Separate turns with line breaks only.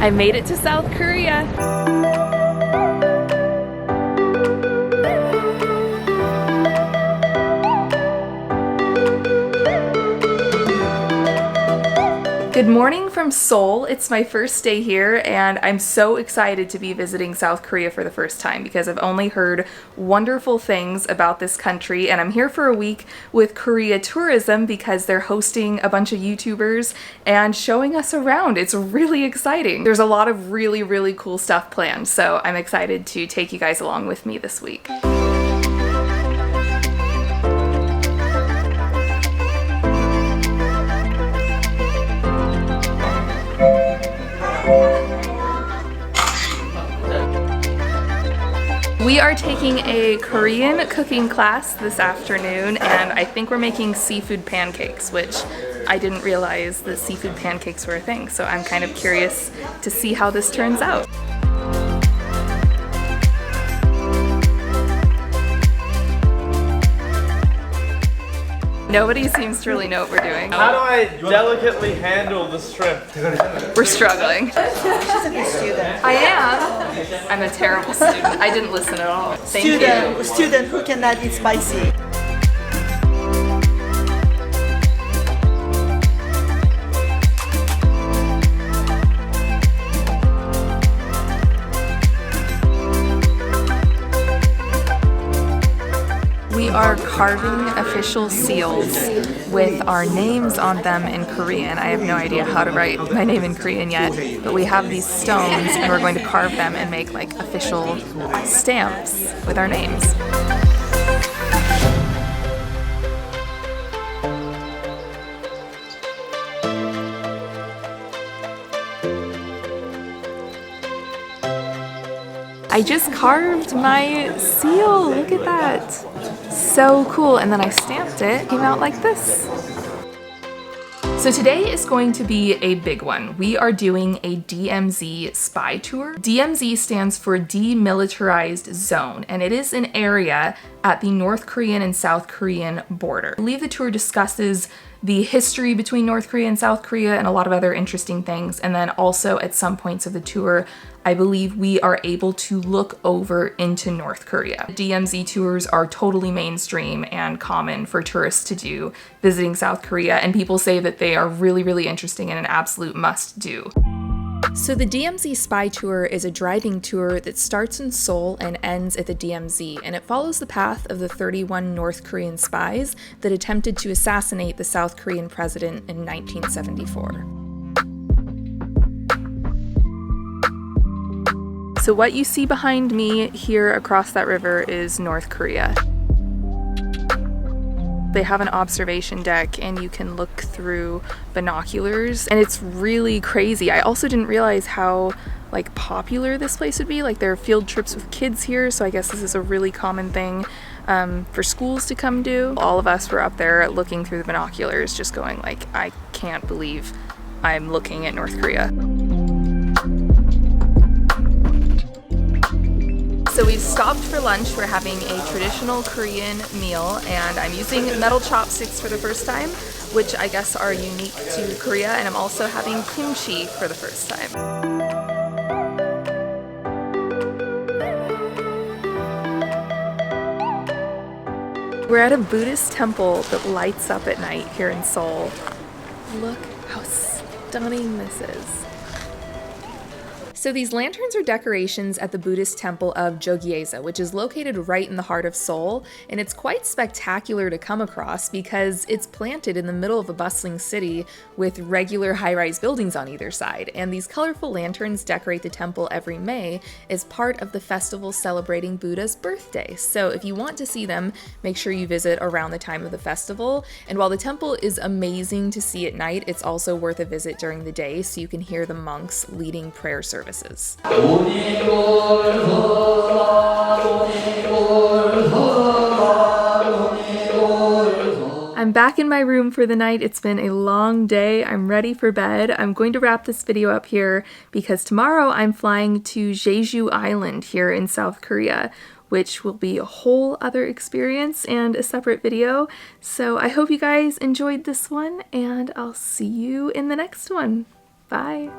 I made it to South Korea. Good morning from Seoul. It's my first day here and I'm so excited to be visiting South Korea for the first time because I've only heard wonderful things about this country, and I'm here for a week with Korea Tourism because they're hosting a bunch of YouTubers and showing us around. It's really exciting. There's a lot of really cool stuff planned, so I'm excited to take you guys along with me this week. We are taking a Korean cooking class this afternoon, and I think we're making seafood pancakes, which I didn't realize the seafood pancakes were a thing, so I'm kind of curious to see how this turns out. Nobody seems to really know what we're doing.
How do I delicately handle the shrimp?
We're struggling.
She's a good student.
I am. I'm a terrible student. I didn't listen at all. Thank you.
Student who cannot eat spicy.
We are carving official seals with our names on them in Korean. I have no idea how to write my name in Korean yet, but we have these stones and we're going to carve them and make like official stamps with our names. I just carved my seal. Look at that. So cool. And then I stamped it. It came out like this. So today is going to be a big one. We are doing a Dmz Spy Tour. DMZ stands for Demilitarized Zone, and it is an area at the North Korean and South Korean border. I believe the tour discusses the history between North Korea and South Korea and a lot of other interesting things. And then also at some points of the tour, I believe we are able to look over into North Korea. DMZ tours are totally mainstream and common for tourists to do visiting South Korea, and people say that they are really interesting and an absolute must do. So the Dmz Spy Tour is a driving tour that starts in Seoul and ends at the DMZ, and it follows the path of the 31 North Korean spies that attempted to assassinate the South Korean president in 1974. So what you see behind me here across that river is North Korea. They have an observation deck and you can look through binoculars, and it's really crazy. I also didn't realize how like popular this place would be. Like there are field trips with kids here, so I guess this is a really common thing for schools to come do. All of us were up there looking through the binoculars, just going like, I can't believe I'm looking at North Korea. So we've stopped for lunch. We're having a traditional Korean meal, and I'm using metal chopsticks for the first time, which I guess are unique to Korea, and I'm also having kimchi for the first time. We're at a Buddhist temple that lights up at night here in Seoul. Look how stunning this is. So these lanterns are decorations at the Buddhist temple of Jogyesa, which is located right in the heart of Seoul, and it's quite spectacular to come across because it's planted in the middle of a bustling city with regular high-rise buildings on either side, and these colorful lanterns decorate the temple every May as part of the festival celebrating Buddha's birthday. So if you want to see them, make sure you visit around the time of the festival, and while the temple is amazing to see at night, it's also worth a visit during the day so you can hear the monks leading prayer services. I'm back in my room for the night. It's been a long day. I'm ready for bed. I'm going to wrap this video up here because tomorrow I'm flying to Jeju Island here in South Korea, which will be a whole other experience and a separate video. So I hope you guys enjoyed this one, and I'll see you in the next one. Bye.